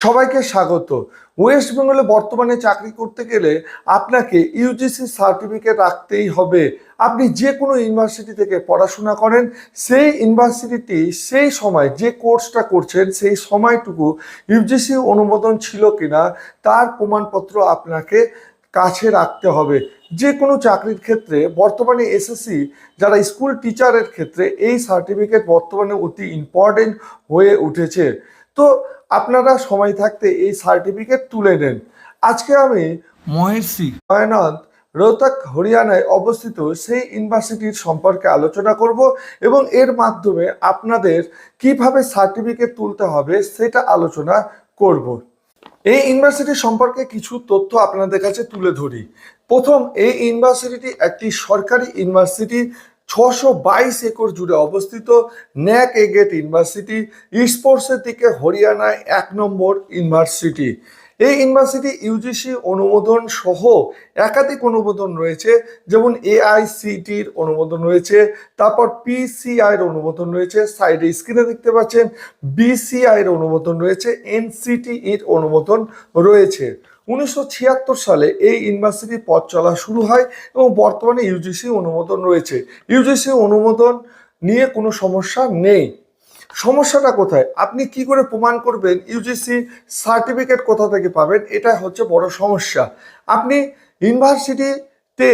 সবাইকে স্বাগত। ওয়েস্ট বেঙ্গলে বর্তমানে চাকরি করতে গেলে আপনাকে ইউজিসি সার্টিফিকেট রাখতেই হবে। আপনি যে কোনো ইউনিভার্সিটি থেকে পড়াশোনা করেন, সেই ইউনিভার্সিটিটি সেই সময় যে কোর্সটা করছেন সেই সময়টুকু ইউজিসি অনুমোদন ছিল কিনা তার প্রমাণপত্র আপনাকে কাছে রাখতে হবে। যে কোনো চাকরির ক্ষেত্রে বর্তমানে এসএসসি যারা স্কুল টিচারের ক্ষেত্রে এই সার্টিফিকেট বর্তমানে অতি ইম্পর্টেন্ট হয়ে উঠেছে। তো আপনারা সময় থাকতে এই সার্টিফিকেট তুলে নেন। আজকে আমি মহেশি গয়ানাথ রোহতক হরিয়ানায় অবস্থিত সেই ইউনিভার্সিটির সম্পর্কে আলোচনা করব এবং এর মাধ্যমে আপনাদের কিভাবে সার্টিফিকেট তুলতে হবে সেটা আলোচনা করব। এই ইউনিভার্সিটি সম্পর্কে কিছু তথ্য আপনাদের কাছে তুলে ধরি। প্রথম, এই ইউনিভার্সিটিটি একটি সরকারি ইউনিভার্সিটি, 622 একর জুড়ে অবস্থিত। ন্যাক এ গ্রেড ইউনিভার্সিটি, স্পোর্টসের দিকে হরিয়ানায় 1 নম্বর ইউনিভার্সিটি। এই ইউনিভার্সিটি ইউজিসি অনুমোদন সহ একাধিক অনুমোদন রয়েছে, যেমন এআইসিটির অনুমোদন রয়েছে, তারপর পিসিআইয়ের অনুমোদন রয়েছে, সাইডে স্ক্রিনে দেখতে পাচ্ছেন বিসিআইয়ের অনুমোদন রয়েছে, এনসিটিইর অনুমোদন রয়েছে। 1976 সালে এই ইউনিভার্সিটির পথ চলা শুরু হয় এবং বর্তমানে ইউজিসি অনুমোদন রয়েছে। ইউজিসি অনুমোদন নিয়ে কোনো সমস্যা নেই। সমস্যাটা কোথায়? আপনি কি করে প্রমাণ করবেন ইউজিসি সার্টিফিকেট কোথা থেকে পাবেন? এটা হচ্ছে বড় সমস্যা। আপনি ইউনিভার্সিটিতে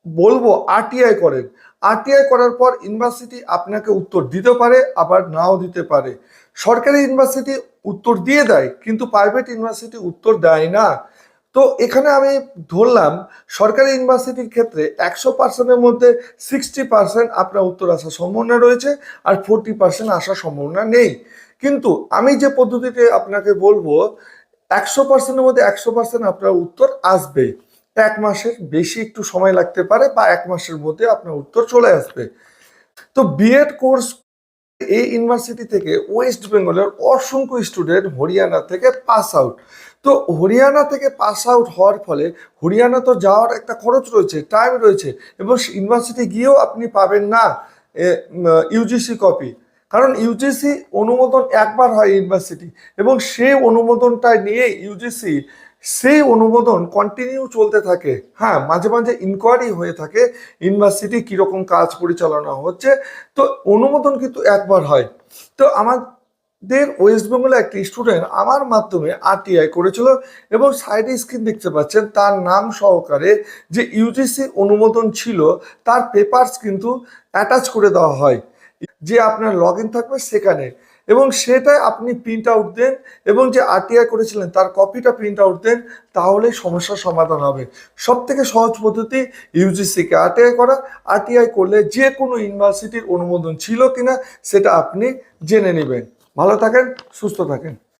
বলবো আরটিআই করেন। আরটিআই করার পর ইউনিভার্সিটি আপনাকে উত্তর দিতে পারে, আবার নাও দিতে পারে। সরকারি ইউনিভার্সিটি উত্তর দিয়ে দেয়, কিন্তু প্রাইভেট ইউনিভার্সিটি উত্তর দেয় না। তো এখানে আমি ধরলাম সরকারি ইউনিভার্সিটির ক্ষেত্রে 100%-এর মধ্যে 60% আপনার উত্তর আসার সম্ভাবনা রয়েছে, আর 40% আসার সম্ভাবনা নেই। কিন্তু আমি যে পদ্ধতিতে আপনাকে বলবো 100%-এর মধ্যে 100% আপনার উত্তর আসবে। 1 মাসের বেশি একটু সময় লাগতে পারে, বা 1 মাসের মধ্যে আপনার উত্তর চলে আসবে। তো বিএড কোর্স এই ইউনিভার্সিটি থেকে ওয়েস্ট বেঙ্গলের অসংখ্য স্টুডেন্ট হরিয়ানা থেকে পাস আউট। তো হরিয়ানা থেকে পাস আউট হওয়ার ফলে হরিয়ানা তো যাওয়ার একটা খরচ রয়েছে, টাইম রয়েছে, এবং ইউনিভার্সিটি গিয়েও আপনি পাবেন না ইউজিসি কপি। কারণ ইউজিসি অনুমোদন একবার হয় ইউনিভার্সিটি, এবং সেই অনুমোদনটা নিয়ে ইউজিসি সেই অনুমোদন কন্টিনিউ চলতে থাকে। হ্যাঁ, মাঝে মাঝে ইনকোয়ারি হয়ে থাকে ইউনিভার্সিটি কীরকম কাজ পরিচালনা হচ্ছে। তো অনুমোদন কিন্তু একবার হয়। তো আমাদের ওয়েস্ট বেঙ্গলে একটি স্টুডেন্ট আমার মাধ্যমে আরটিআই করেছিল, এবং সাইডে স্ক্রিন দেখতে পাচ্ছেন তার নাম সহকারে যে ইউজিসি অনুমোদন ছিল তার পেপারস কিন্তু অ্যাটাচ করে দেওয়া হয়, যে আপনার লগ ইন থাকবে সেখানে, এবং সেটাই আপনি প্রিন্ট আউট দেন, এবং যে আরটিআই করেছিলেন তার কপিটা প্রিন্ট আউট দেন, তাহলে সমস্যার সমাধান হবে। সব থেকে সহজ পদ্ধতি ইউজিসিকে আরটিআই করা। আরটিআই করলে যে কোনো ইউনিভার্সিটির অনুমোদন ছিল কিনা সেটা আপনি জেনে নেবেন। ভালো থাকেন, সুস্থ থাকেন।